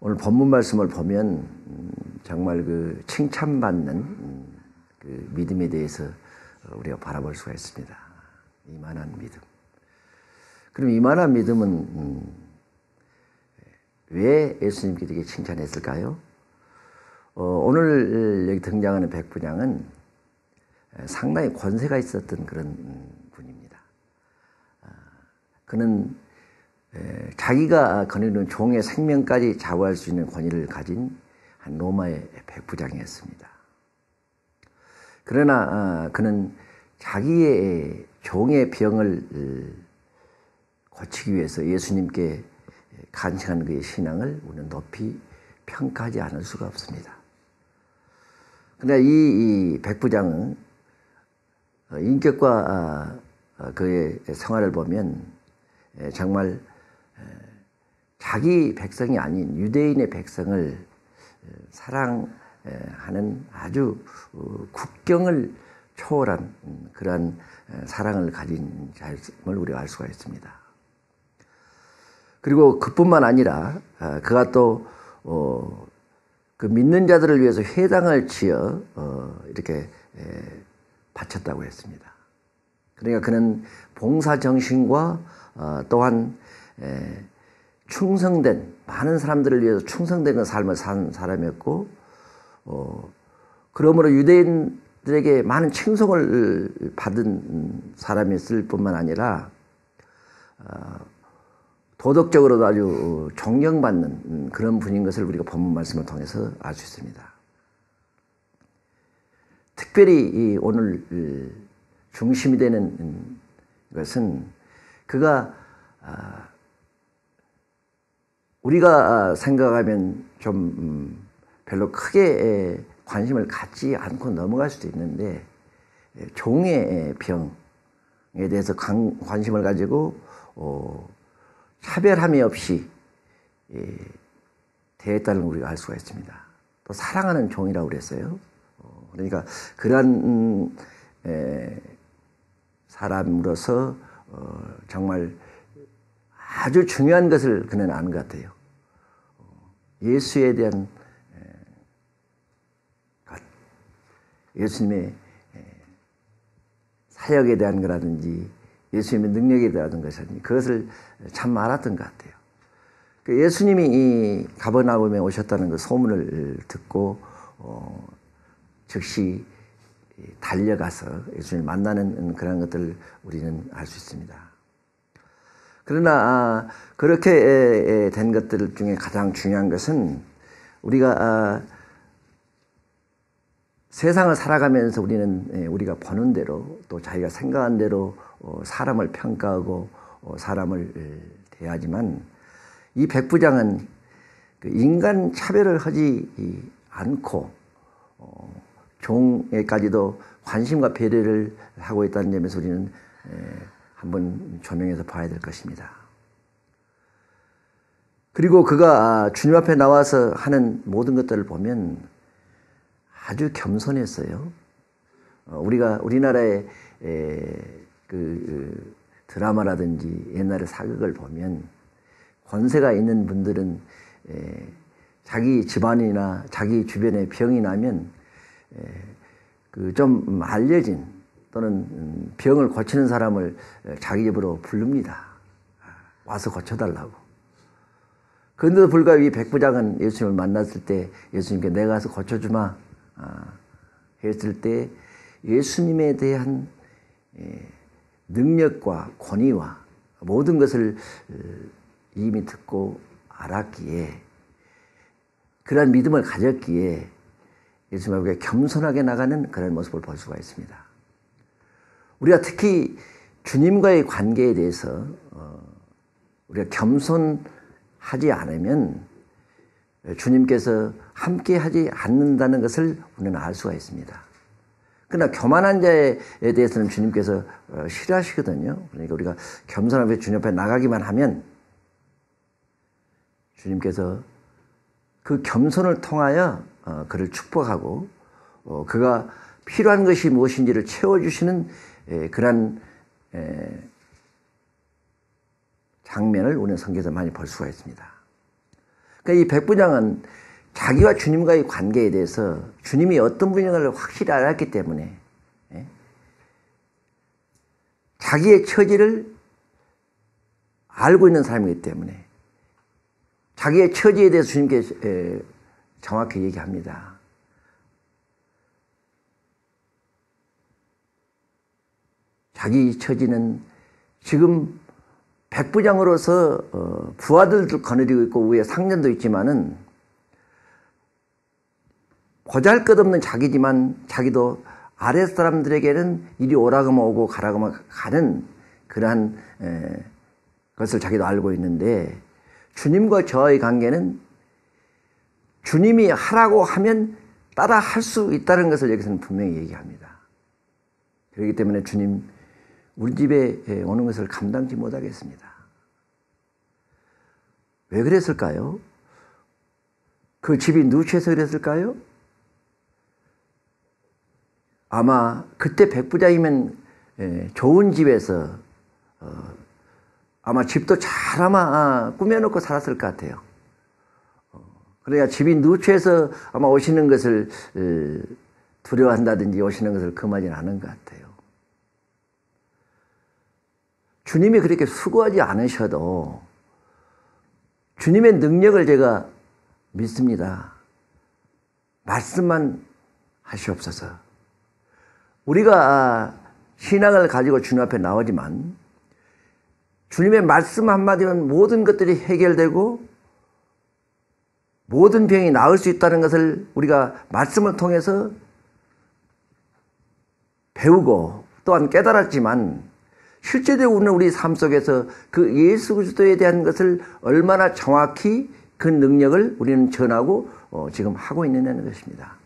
오늘 본문 말씀을 보면 정말 그 칭찬받는 그 믿음에 대해서 우리가 바라볼 수가 있습니다. 이만한 믿음. 그럼 이만한 믿음은 왜 예수님께 이렇게 칭찬했을까요? 오늘 여기 등장하는 백부장은 상당히 권세가 있었던 그런 분입니다. 그는 자기가 거느리는 종의 생명까지 좌우할 수 있는 권위를 가진 한 로마의 백부장이었습니다. 그러나 그는 자기의 종의 병을 고치기 위해서 예수님께 간청한 그의 신앙을 우리는 높이 평가하지 않을 수가 없습니다. 그러나 이 백부장은 인격과 그의 생활을 보면 정말 자기 백성이 아닌 유대인의 백성을 사랑하는 아주 국경을 초월한 그러한 사랑을 가진 자임을 우리가 알 수가 있습니다. 그리고 그뿐만 아니라 그가 또 그 믿는 자들을 위해서 회당을 지어 이렇게 바쳤다고 했습니다. 그러니까 그는 봉사 정신과 또한 충성된 많은 사람들을 위해서 충성된 삶을 산 사람이었고 그러므로 유대인들에게 많은 칭송을 받은 사람이었을 뿐만 아니라 도덕적으로도 아주 존경받는 그런 분인 것을 우리가 본문 말씀을 통해서 알 수 있습니다. 특별히 오늘 중심이 되는 것은 그가 우리가 생각하면 좀 별로 크게 관심을 갖지 않고 넘어갈 수도 있는데 종의 병에 대해서 관심을 가지고 차별함이 없이 대했다는 걸 우리가 알 수가 있습니다. 또 사랑하는 종이라고 그랬어요. 그러니까 그러한 사람으로서 정말 아주 중요한 것을 그는 아는 것 같아요. 예수에 대한 예수님의 사역에 대한 거라든지 예수님의 능력에 대한 것이라든지 그것을 참 알았던 것 같아요. 예수님이 이 가버나움에 오셨다는 그 소문을 듣고 즉시 달려가서 예수님을 만나는 그런 것들을 우리는 알 수 있습니다. 그러나 그렇게 된 것들 중에 가장 중요한 것은 우리가 세상을 살아가면서 우리는 우리가 보는 대로 또 자기가 생각한 대로 사람을 평가하고 사람을 대하지만 이 백부장은 인간 차별을 하지 않고 종에까지도 관심과 배려를 하고 있다는 점에서 우리는 한번 조명해서 봐야 될 것입니다. 그리고 그가 주님 앞에 나와서 하는 모든 것들을 보면 아주 겸손했어요. 우리가 우리나라의 그 드라마라든지 옛날의 사극을 보면 권세가 있는 분들은 자기 집안이나 자기 주변에 병이 나면 그 좀 알려진 또는 병을 고치는 사람을 자기 집으로 부릅니다. 와서 고쳐달라고. 그런데도 불구하고 이 백부장은 예수님을 만났을 때 예수님께 내가 가서 고쳐주마 했을 때 예수님에 대한 능력과 권위와 모든 것을 이미 듣고 알았기에 그러한 믿음을 가졌기에 예수님 앞에 겸손하게 나가는 그런 모습을 볼 수가 있습니다. 우리가 특히 주님과의 관계에 대해서 우리가 겸손하지 않으면 주님께서 함께 하지 않는다는 것을 우리는 알 수가 있습니다. 그러나 교만한 자에 대해서는 주님께서 싫어하시거든요. 그러니까 우리가 겸손하게 주님 앞에 나가기만 하면 주님께서 그 겸손을 통하여 그를 축복하고 그가 필요한 것이 무엇인지를 채워주시는 그런 장면을 우리는 성경에서 많이 볼 수가 있습니다. 그러니까 이 백부장은 자기와 주님과의 관계에 대해서 주님이 어떤 분인가를 확실히 알았기 때문에 자기의 처지를 알고 있는 사람이기 때문에 자기의 처지에 대해서 주님께 정확히 얘기합니다. 자기 처지는 지금 백부장으로서 부하들도 거느리고 있고 위에 상전도 있지만은 보잘것없는 자기지만 자기도 아랫 사람들에게는 이리 오라고 오고 가라고 가는 그러한 것을 자기도 알고 있는데 주님과 저의 관계는 주님이 하라고 하면 따라 할 수 있다는 것을 여기서는 분명히 얘기합니다. 그렇기 때문에 주님 우리 집에 오는 것을 감당치 못하겠습니다. 왜 그랬을까요? 그 집이 누추해서 그랬을까요? 아마 그때 백부장이면 좋은 집에서 아마 집도 잘 아마 꾸며놓고 살았을 것 같아요. 그러니까 집이 누추해서 아마 오시는 것을 두려워한다든지 오시는 것을 금하지는 않은 것 같아요. 주님이 그렇게 수고하지 않으셔도 주님의 능력을 제가 믿습니다. 말씀만 하시옵소서. 우리가 신앙을 가지고 주님 앞에 나오지만 주님의 말씀 한마디면 모든 것들이 해결되고 모든 병이 나을 수 있다는 것을 우리가 말씀을 통해서 배우고 또한 깨달았지만 실제적으로 우리 삶 속에서 그 예수 그리스도에 대한 것을 얼마나 정확히 그 능력을 우리는 전하고 지금 하고 있느냐는 것입니다.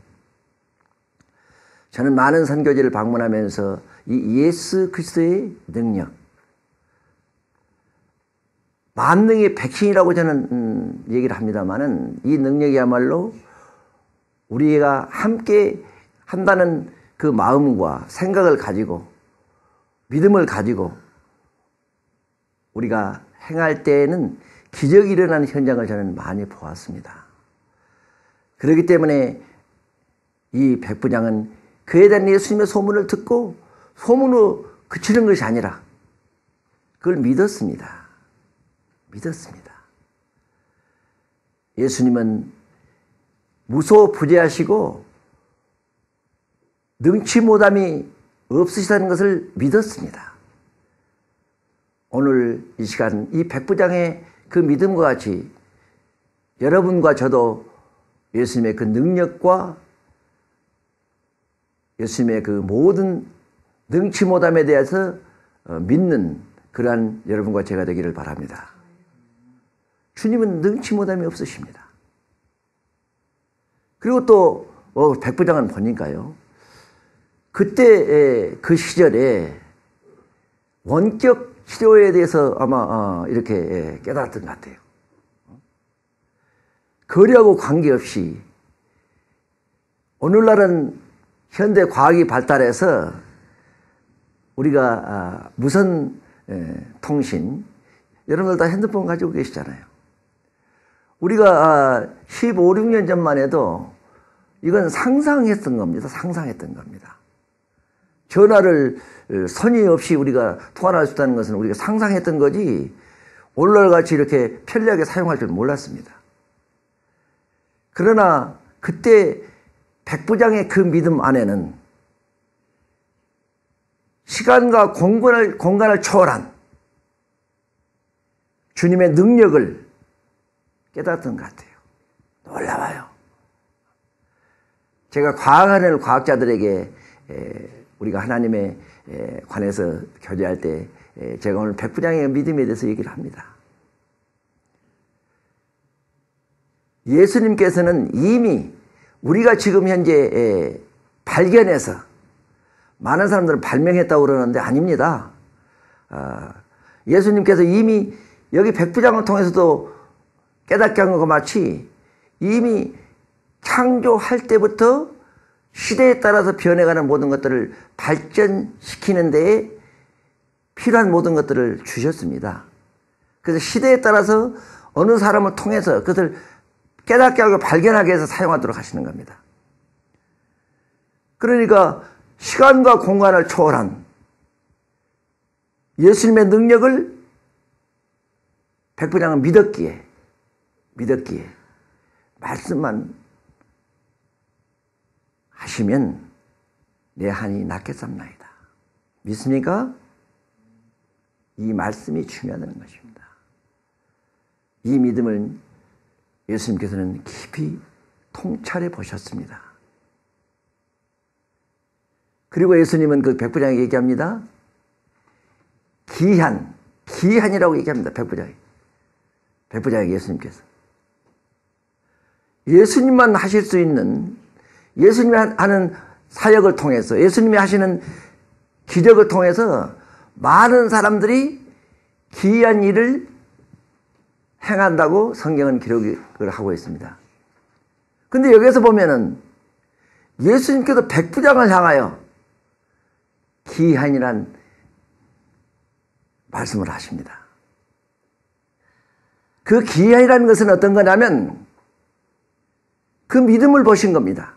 저는 많은 선교지를 방문하면서 이 예수 그리스도의 능력, 만능의 백신이라고 저는 얘기를 합니다만은 이 능력이야말로 우리가 함께 한다는 그 마음과 생각을 가지고 믿음을 가지고 우리가 행할 때에는 기적이 일어나는 현장을 저는 많이 보았습니다. 그렇기 때문에 이 백부장은 그에 대한 예수님의 소문을 듣고 소문으로 그치는 것이 아니라 그걸 믿었습니다. 믿었습니다. 예수님은 무소부재하시고 능치 못함이 없으시다는 것을 믿었습니다. 오늘 이 시간 이 백부장의 그 믿음과 같이 여러분과 저도 예수님의 그 능력과 예수님의 그 모든 능치 못함에 대해서 믿는 그러한 여러분과 제가 되기를 바랍니다. 주님은 능치 못함이 없으십니다. 그리고 또 백부장은 보니까요. 그때 그 시절에 원격 치료에 대해서 아마 이렇게 깨달았던 것 같아요. 거리하고 관계없이 오늘날은 현대 과학이 발달해서 우리가 무선 통신 여러분들 다 핸드폰 가지고 계시잖아요. 우리가 15, 16년 전만 해도 이건 상상했던 겁니다. 상상했던 겁니다. 전화를 선의 없이 우리가 통화할 수 있다는 것은 우리가 상상했던 거지 오늘날같이 이렇게 편리하게 사용할 줄 몰랐습니다. 그러나 그때 백부장의 그 믿음 안에는 시간과 공간을 초월한 주님의 능력을 깨달았던 것 같아요. 놀라워요. 제가 과학하는 과학자들에게 우리가 하나님에 관해서 교제할 때 제가 오늘 백부장의 믿음에 대해서 얘기를 합니다. 예수님께서는 이미 우리가 지금 현재 발견해서 많은 사람들은 발명했다고 그러는데 아닙니다. 예수님께서 이미 여기 백부장을 통해서도 깨닫게 한 것과 마치 이미 창조할 때부터 시대에 따라서 변해가는 모든 것들을 발전시키는 데에 필요한 모든 것들을 주셨습니다. 그래서 시대에 따라서 어느 사람을 통해서 그것을 깨닫게 하고 발견하게 해서 사용하도록 하시는 겁니다. 그러니까 시간과 공간을 초월한 예수님의 능력을 백부장은 믿었기에 말씀만 하시면 내 한이 낫겠습나이다. 믿습니까? 이 말씀이 중요하다는 것입니다. 이 믿음을 예수님께서는 깊이 통찰해 보셨습니다. 그리고 예수님은 그 백부장에게 얘기합니다. 기한이라고 얘기합니다. 백부장에게 예수님께서. 예수님만 하실 수 있는, 예수님이 하는 사역을 통해서, 예수님이 하시는 기적을 통해서 많은 사람들이 기이한 일을 행한다고 성경은 기록을 하고 있습니다. 근데 여기서 보면은 예수님께서 백부장을 향하여 기이한이란 말씀을 하십니다. 그 기이한이라는 것은 어떤 거냐면 그 믿음을 보신 겁니다.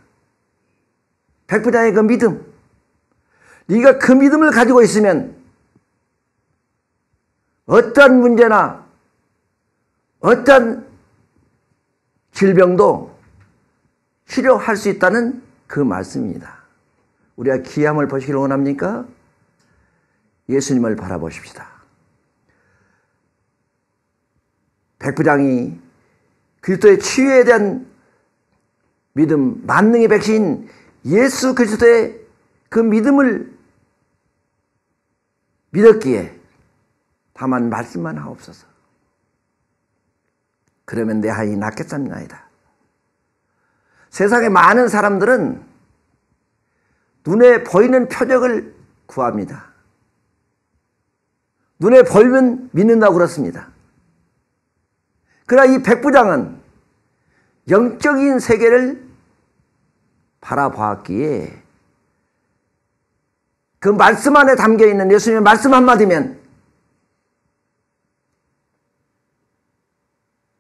백부장의 그 믿음. 네가 그 믿음을 가지고 있으면 어떤 문제나 어떤 질병도 치료할 수 있다는 그 말씀입니다. 우리가 기이함을 보시기를 원합니까? 예수님을 바라보십시다. 백부장이 그리스도의 치유에 대한 믿음, 만능의 백신 예수 그리스도의 그 믿음을 믿었기에 다만 말씀만 하옵소서. 그러면 내 한이 낫겠습나이다. 세상의 많은 사람들은 눈에 보이는 표적을 구합니다. 눈에 보이면 믿는다고 그렇습니다. 그러나 이 백부장은 영적인 세계를 바라보았기에 그 말씀 안에 담겨있는 예수님의 말씀 한마디면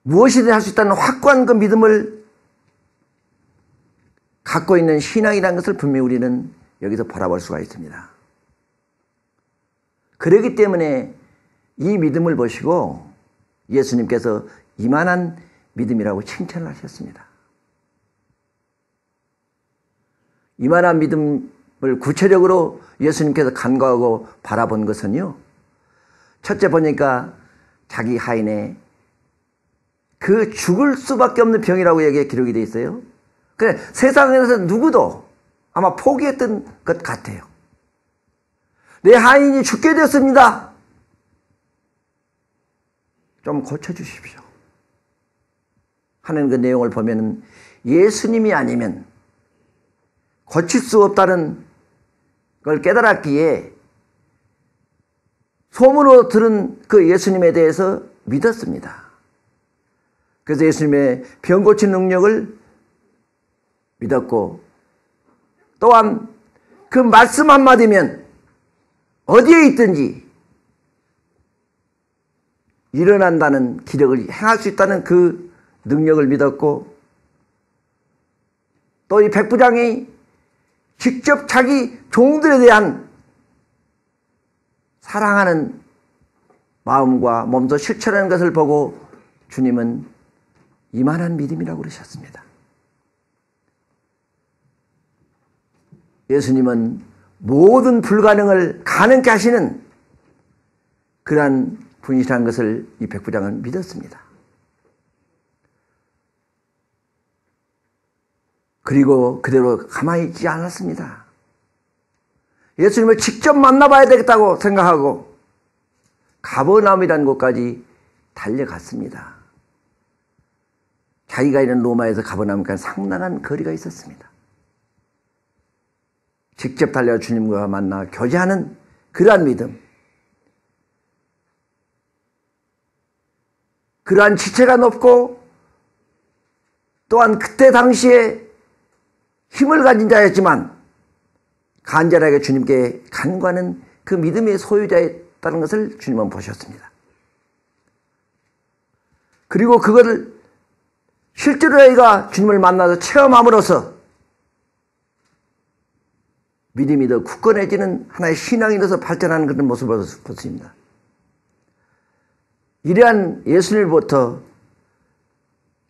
무엇이든 할 수 있다는 확고한 그 믿음을 갖고 있는 신앙이라는 것을 분명히 우리는 여기서 바라볼 수가 있습니다. 그렇기 때문에 이 믿음을 보시고 예수님께서 이만한 믿음이라고 칭찬을 하셨습니다. 이만한 믿음을 구체적으로 예수님께서 간과하고 바라본 것은요, 첫째 보니까 자기 하인의 그 죽을 수밖에 없는 병이라고 여기에 기록이 되어 있어요. 그래, 세상에서 누구도 아마 포기했던 것 같아요. 내 하인이 죽게 되었습니다. 좀 고쳐주십시오 하는 그 내용을 보면 예수님이 아니면 고칠 수 없다는 걸 깨달았기에 소문으로 들은 그 예수님에 대해서 믿었습니다. 그래서 예수님의 병 고치는 능력을 믿었고, 또한 그 말씀 한마디면 어디에 있든지 일어난다는 기적을 행할 수 있다는 그 능력을 믿었고, 또 이 백부장이 직접 자기 종들에 대한 사랑하는 마음과 몸소 실천하는 것을 보고 주님은 이만한 믿음이라고 그러셨습니다. 예수님은 모든 불가능을 가능케 하시는 그러한 분이라는 것을 이 백부장은 믿었습니다. 그리고 그대로 가만히 있지 않았습니다. 예수님을 직접 만나봐야 되겠다고 생각하고 가버나움이라는 곳까지 달려갔습니다. 자기가 있는 로마에서 가버나움까지 상당한 거리가 있었습니다. 직접 달려 주님과 만나 교제하는 그러한 믿음, 그러한 지체가 높고 또한 그때 당시에 힘을 가진 자였지만 간절하게 주님께 간구하는 그 믿음의 소유자였다는 것을 주님은 보셨습니다. 그리고 그것을 실제로 저희가 주님을 만나서 체험함으로써 믿음이 더 굳건해지는 하나의 신앙이 돼서 발전하는 그런 모습을 보습니다. 이러한 예수님으로부터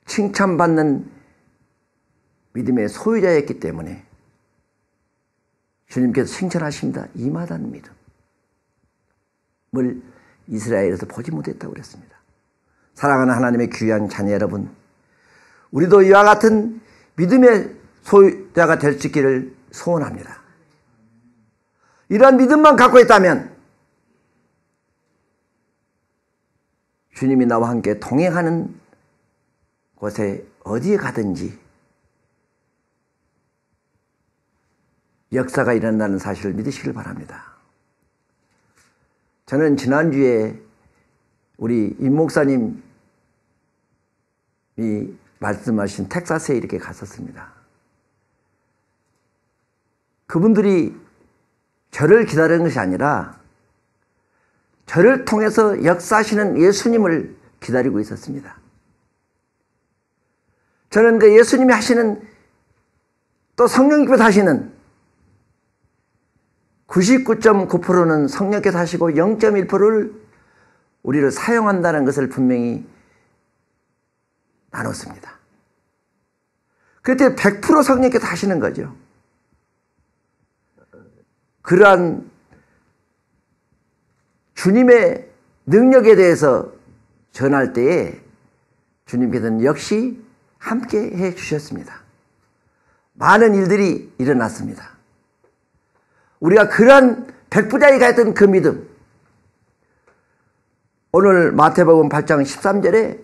칭찬받는 믿음의 소유자였기 때문에 주님께서 칭찬하십니다. 임하다는 믿음을 이스라엘에서 보지 못했다고 그랬습니다. 사랑하는 하나님의 귀한 자녀 여러분, 우리도 이와 같은 믿음의 소유자가 될 수 있기를 소원합니다. 이러한 믿음만 갖고 있다면 주님이 나와 함께 동행하는 곳에 어디에 가든지 역사가 일어난다는 사실을 믿으시길 바랍니다. 저는 지난주에 우리 임 목사님이 말씀하신 텍사스에 이렇게 갔었습니다. 그분들이 저를 기다리는 것이 아니라 저를 통해서 역사하시는 예수님을 기다리고 있었습니다. 저는 그 예수님이 하시는 또 성령님께서 하시는 99.9%는 성령께서 하시고 0.1%를 우리를 사용한다는 것을 분명히 나눴습니다. 그때 100% 성령께서 하시는 거죠. 그러한 주님의 능력에 대해서 전할 때에 주님께서는 역시 함께 해 주셨습니다. 많은 일들이 일어났습니다. 우리가 그러한 백부장이가 했던 그 믿음, 오늘 마태복음 8장 13절에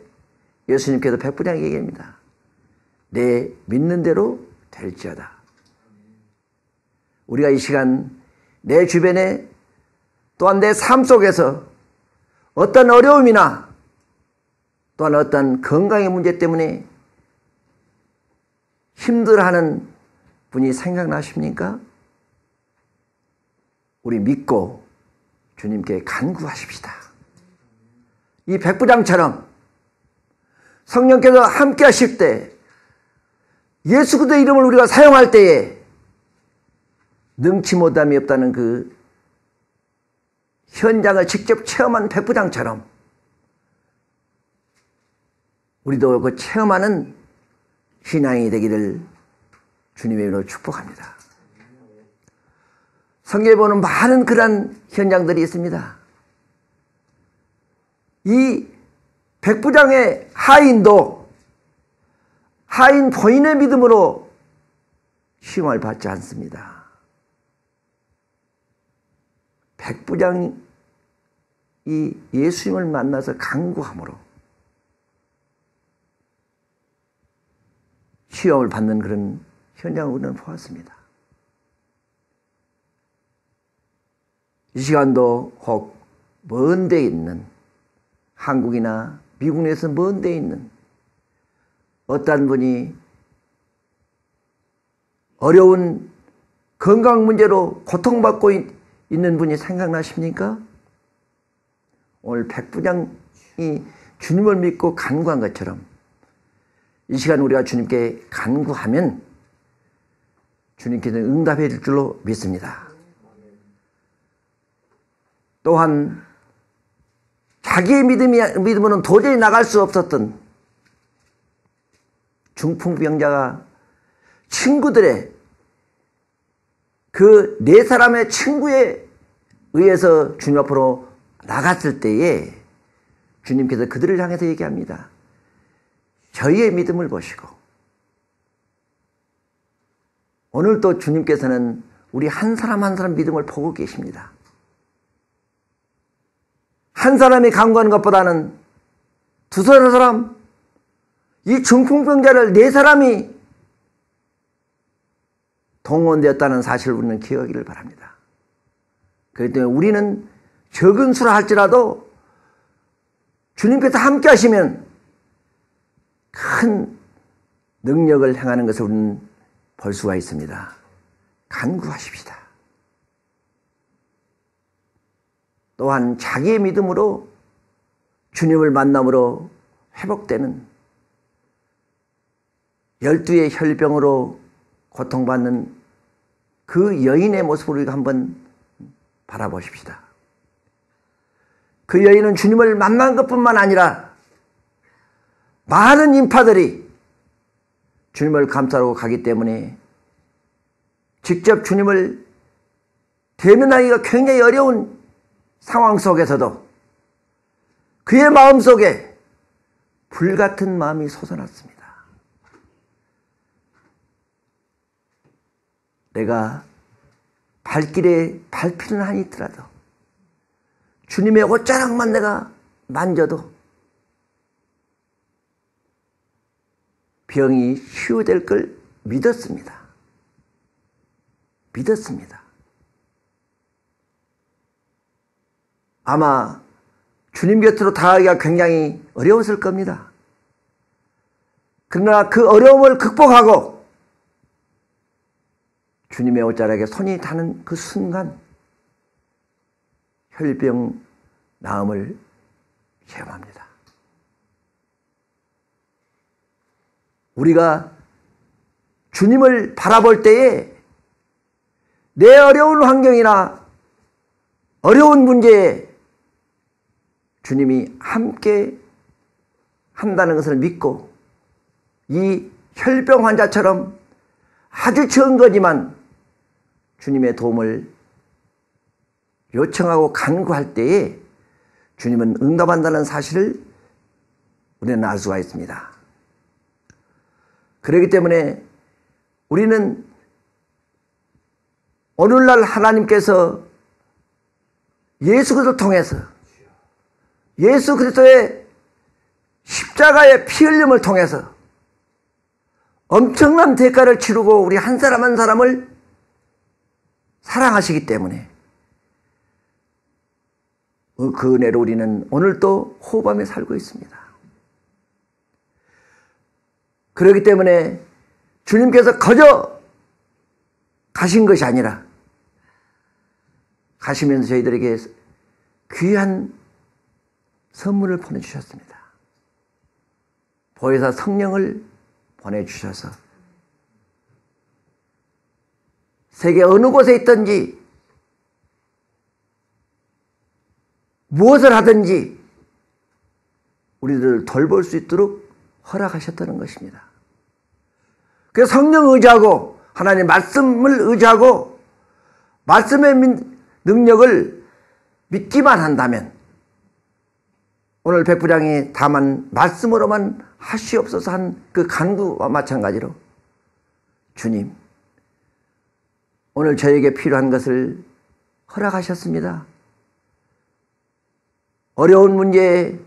예수님께서 백부장에게 얘기합니다. 내 믿는 대로 될지어다. 우리가 이 시간 내 주변에 또한 내 삶 속에서 어떤 어려움이나 또한 어떤 건강의 문제 때문에 힘들어하는 분이 생각나십니까? 우리 믿고 주님께 간구하십시다. 이 백부장처럼 성령께서 함께 하실 때 예수 그리스도의 이름을 우리가 사용할 때에 능치 못함이 없다는 그 현장을 직접 체험한 백부장처럼 우리도 그 체험하는 신앙이 되기를 주님의 이름으로 축복합니다. 성경에 보는 많은 그런 현장들이 있습니다. 이 백부장의 하인도 하인 본인의 믿음으로 시험을 받지 않습니다. 백부장이 예수님을 만나서 간구함으로 시험을 받는 그런 현장을 우리는 보았습니다. 이 시간도 혹 먼 데 있는 한국이나 미국 내에서 먼 데 있는 어떤 분이 어려운 건강 문제로 고통받고 있는 분이 생각나십니까? 오늘 백부장이 주님을 믿고 간구한 것처럼 이 시간 우리가 주님께 간구하면 주님께서 응답해 줄 줄로 믿습니다. 또한 자기의 믿음으로는 도저히 나갈 수 없었던 중풍병자가 친구들의 그 네 사람의 친구에 의해서 주님 앞으로 나갔을 때에 주님께서 그들을 향해서 얘기합니다. 저희의 믿음을 보시고 오늘도 주님께서는 우리 한 사람 한 사람 믿음을 보고 계십니다. 한 사람이 간구하는 것보다는 두서너 사람, 이 중풍병자를 네 사람이 동원되었다는 사실을 우리는 기억하기를 바랍니다. 그렇기 때문에 우리는 적은 수라 할지라도 주님께서 함께 하시면 큰 능력을 행하는 것을 우리는 볼 수가 있습니다. 간구하십시다. 또한 자기의 믿음으로 주님을 만남으로 회복되는 12의 혈병으로 고통받는 그 여인의 모습을 우리가 한번 바라보십시다. 그 여인은 주님을 만난 것뿐만 아니라 많은 인파들이 주님을 감싸러 가기 때문에 직접 주님을 대면하기가 굉장히 어려운 상황 속에서도 그의 마음속에 불같은 마음이 솟아났습니다. 내가 발길에 밟히는 한이 있더라도 주님의 옷자락만 내가 만져도 병이 치유될 걸 믿었습니다. 믿었습니다. 아마 주님 곁으로 다가가기가 굉장히 어려웠을 겁니다. 그러나 그 어려움을 극복하고 주님의 옷자락에 손이 닿는 그 순간 혈병 나음을 체험합니다. 우리가 주님을 바라볼 때에 내 어려운 환경이나 어려운 문제에 주님이 함께 한다는 것을 믿고 이 혈병 환자처럼 아주 적은 거지만 주님의 도움을 요청하고 간구할 때에 주님은 응답한다는 사실을 우리는 알 수가 있습니다. 그렇기 때문에 우리는 오늘날 하나님께서 예수 그리스도를 통해서 예수 그리스도의 십자가의 피 흘림을 통해서 엄청난 대가를 치르고 우리 한 사람 한 사람을 사랑하시기 때문에 그 은혜로 우리는 오늘도 호흡하며 살고 있습니다. 그렇기 때문에 주님께서 거저 가신 것이 아니라 가시면서 저희들에게 귀한 선물을 보내주셨습니다. 보혜사 성령을 보내주셔서 세계 어느 곳에 있든지 무엇을 하든지 우리들을 돌볼 수 있도록 허락하셨다는 것입니다. 그래서 성령 의지하고 하나님의 말씀을 의지하고 말씀의 능력을 믿기만 한다면 오늘 백부장이 다만 말씀으로만 하시옵소서 한 그 간구와 마찬가지로 주님 오늘 저에게 필요한 것을 허락하셨습니다. 어려운 문제에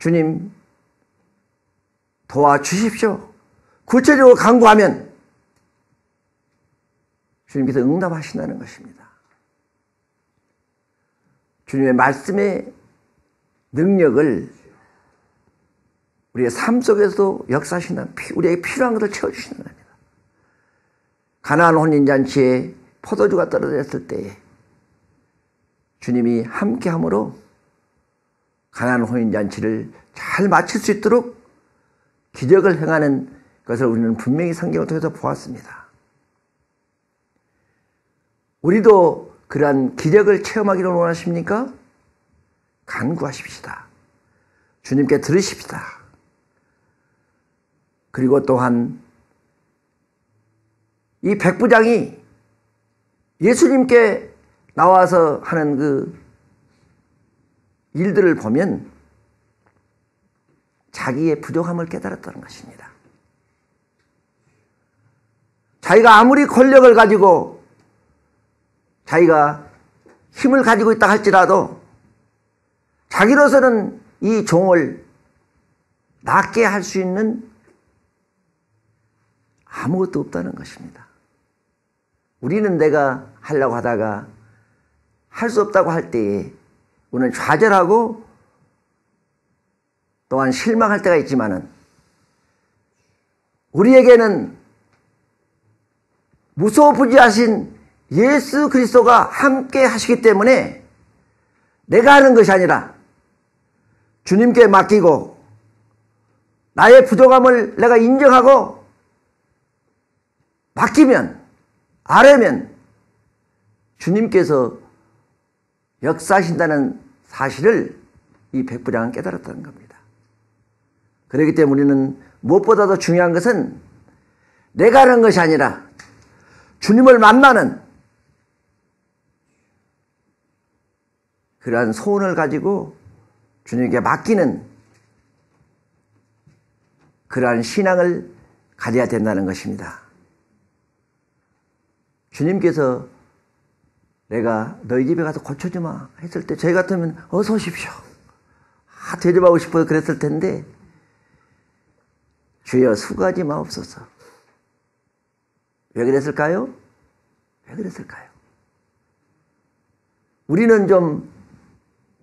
주님 도와주십시오. 구체적으로 간구하면 주님께서 응답하신다는 것입니다. 주님의 말씀의 능력을 우리의 삶 속에서도 역사하신다는, 우리에게 필요한 것을 채워주시는 겁니다. 가나안 혼인잔치에 포도주가 떨어졌을 때에 주님이 함께함으로 가나안 혼인잔치를 잘 마칠 수 있도록 기적을 행하는 것을 우리는 분명히 성경을 통해서 보았습니다. 우리도 그러한 기적을 체험하기를 원하십니까? 간구하십시다. 주님께 들으십시다. 그리고 또한 이 백부장이 예수님께 나와서 하는 그 일들을 보면 자기의 부족함을 깨달았다는 것입니다. 자기가 아무리 권력을 가지고 자기가 힘을 가지고 있다 할지라도 자기로서는 이 종을 낫게 할 수 있는 아무것도 없다는 것입니다. 우리는 내가 하려고 하다가 할 수 없다고 할 때에 우리는 좌절하고 또한 실망할 때가 있지만은 우리에게는 무소부지하신 예수 그리스도가 함께 하시기 때문에 내가 하는 것이 아니라 주님께 맡기고 나의 부족함을 내가 인정하고 맡기면, 아뢰면 주님께서 역사하신다는 사실을 이 백부장은 깨달았다는 겁니다. 그렇기 때문에 우리는 무엇보다도 중요한 것은 내가 하는 것이 아니라 주님을 만나는 그러한 소원을 가지고 주님께 맡기는 그러한 신앙을 가져야 된다는 것입니다. 주님께서 내가 너희 집에 가서 고쳐주마 했을 때 저희 같으면 어서 오십시오. 대접하고 싶어서 그랬을 텐데 주여 수고하지 마옵소서. 왜 그랬을까요? 왜 그랬을까요? 우리는 좀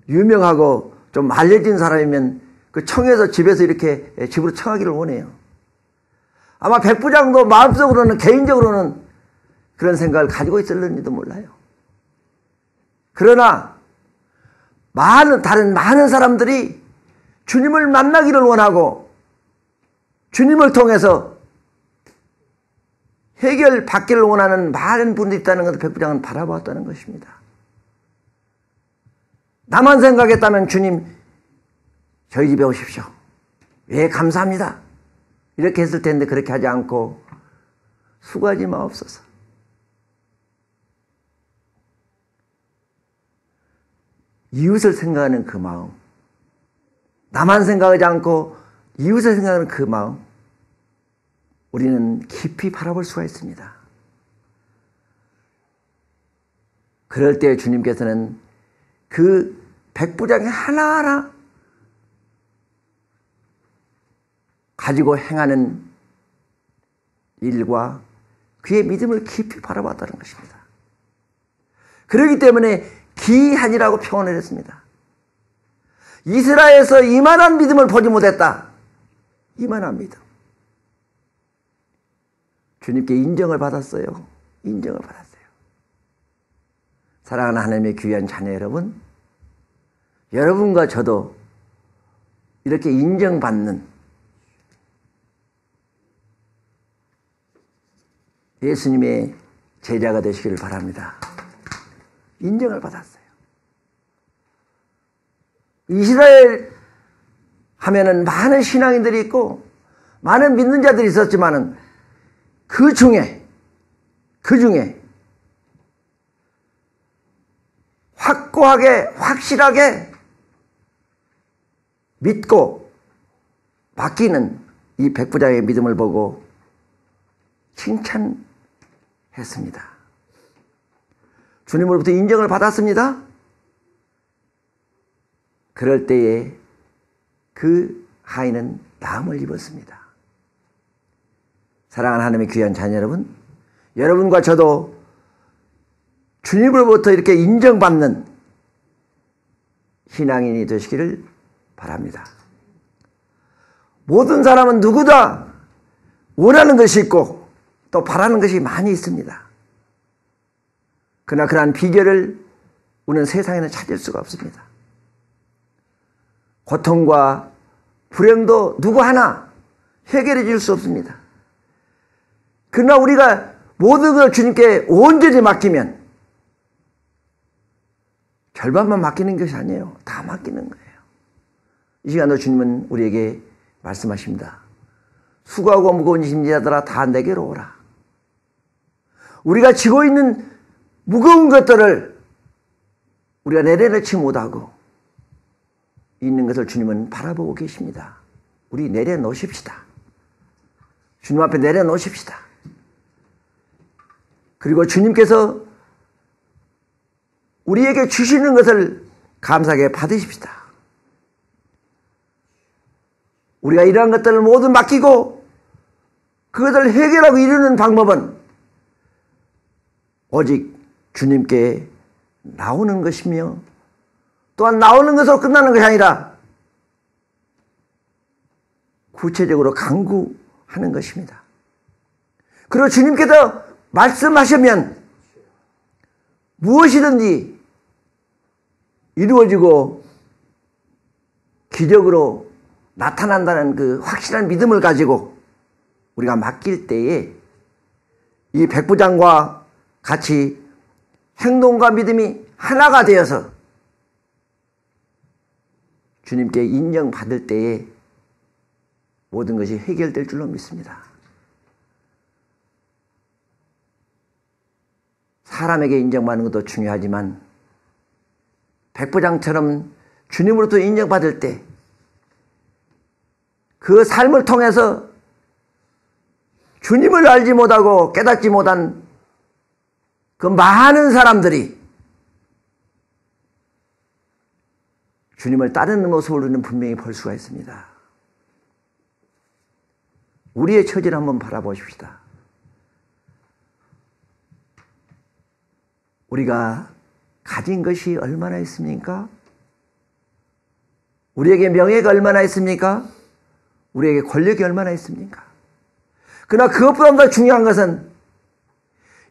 유명하고 좀 알려진 사람이면 그 청해서 집에서 이렇게 집으로 청하기를 원해요. 아마 백부장도 마음속으로는 개인적으로는 그런 생각을 가지고 있을는지도 몰라요. 그러나 다른 많은 사람들이 주님을 만나기를 원하고 주님을 통해서 해결받기를 원하는 많은 분들이 있다는 것을 백부장은 바라보았다는 것입니다. 나만 생각했다면 주님 저희 집에 오십시오. 예, 감사합니다. 이렇게 했을 텐데 그렇게 하지 않고 수고하지 마옵소서. 이웃을 생각하는 그 마음, 나만 생각하지 않고 이웃을 생각하는 그 마음, 우리는 깊이 바라볼 수가 있습니다. 그럴 때 주님께서는 그 백부장이 하나하나 가지고 행하는 일과 그의 믿음을 깊이 바라봤다는 것입니다. 그렇기 때문에 기이하니라고 표현을 했습니다. 이스라엘에서 이만한 믿음을 보지 못했다. 이만한 믿음. 주님께 인정을 받았어요. 인정을 받았어요. 사랑하는 하나님의 귀한 자녀 여러분, 여러분과 저도 이렇게 인정받는 예수님의 제자가 되시기를 바랍니다. 인정을 받았어요. 이스라엘 하면은 많은 신앙인들이 있고 많은 믿는 자들이 있었지만은 그 중에 확고하게 확실하게 믿고 맡기는 이 백부장의 믿음을 보고 칭찬했습니다. 주님으로부터 인정을 받았습니다. 그럴 때에 그 아이는 나음을 입었습니다. 사랑하는 하나님의 귀한 자녀 여러분, 여러분과 저도 주님으로부터 이렇게 인정받는 신앙인이 되시기를 바랍니다. 모든 사람은 누구다 원하는 것이 있고 또 바라는 것이 많이 있습니다. 그러나 그러한 비결을 우리는 세상에는 찾을 수가 없습니다. 고통과 불행도 누구 하나 해결해 줄 수 없습니다. 그러나 우리가 모든 걸 주님께 온전히 맡기면 절반만 맡기는 것이 아니에요. 다 맡기는 거예요. 이 시간도 주님은 우리에게 말씀하십니다. 수고하고 무거운 짐자들아 다 내게로 오라. 우리가 지고 있는 무거운 것들을 우리가 내려놓지 못하고 있는 것을 주님은 바라보고 계십니다. 우리 내려놓으십시다. 주님 앞에 내려놓으십시다. 그리고 주님께서 우리에게 주시는 것을 감사하게 받으십시다. 우리가 이러한 것들을 모두 맡기고 그것을 해결하고 이루는 방법은 오직 주님께 나오는 것이며 또한 나오는 것으로 끝나는 것이 아니라 구체적으로 강구하는 것입니다. 그리고 주님께서 말씀하시면 무엇이든지 이루어지고 기적으로 나타난다는 그 확실한 믿음을 가지고 우리가 맡길 때에 이 백부장과 같이 행동과 믿음이 하나가 되어서 주님께 인정받을 때에 모든 것이 해결될 줄로 믿습니다. 사람에게 인정받는 것도 중요하지만 백부장처럼 주님으로부터 인정받을 때 그 삶을 통해서 주님을 알지 못하고 깨닫지 못한 그 많은 사람들이 주님을 따르는 모습을 우리는 분명히 볼 수가 있습니다. 우리의 처지를 한번 바라보십시다. 우리가 가진 것이 얼마나 있습니까? 우리에게 명예가 얼마나 있습니까? 우리에게 권력이 얼마나 있습니까? 그러나 그것보다 더 중요한 것은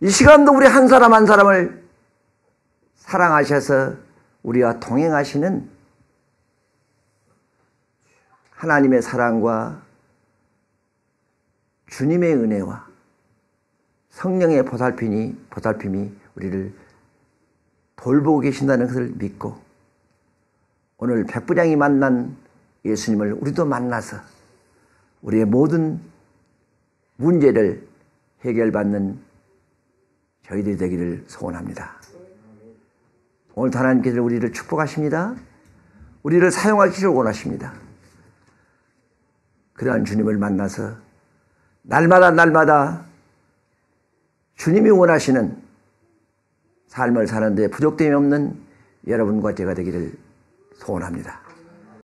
이 시간도 우리 한 사람 한 사람을 사랑하셔서 우리와 동행하시는 하나님의 사랑과 주님의 은혜와 성령의 보살핌이 우리를 돌보고 계신다는 것을 믿고 오늘 백부장이 만난 예수님을 우리도 만나서 우리의 모든 문제를 해결받는 저희들이 되기를 소원합니다. 오늘도 하나님께서 우리를 축복하십니다. 우리를 사용하기를 원하십니다. 그러한 주님을 만나서 날마다 주님이 원하시는 삶을 사는 데 부족됨이 없는 여러분과 제가 되기를 소원합니다.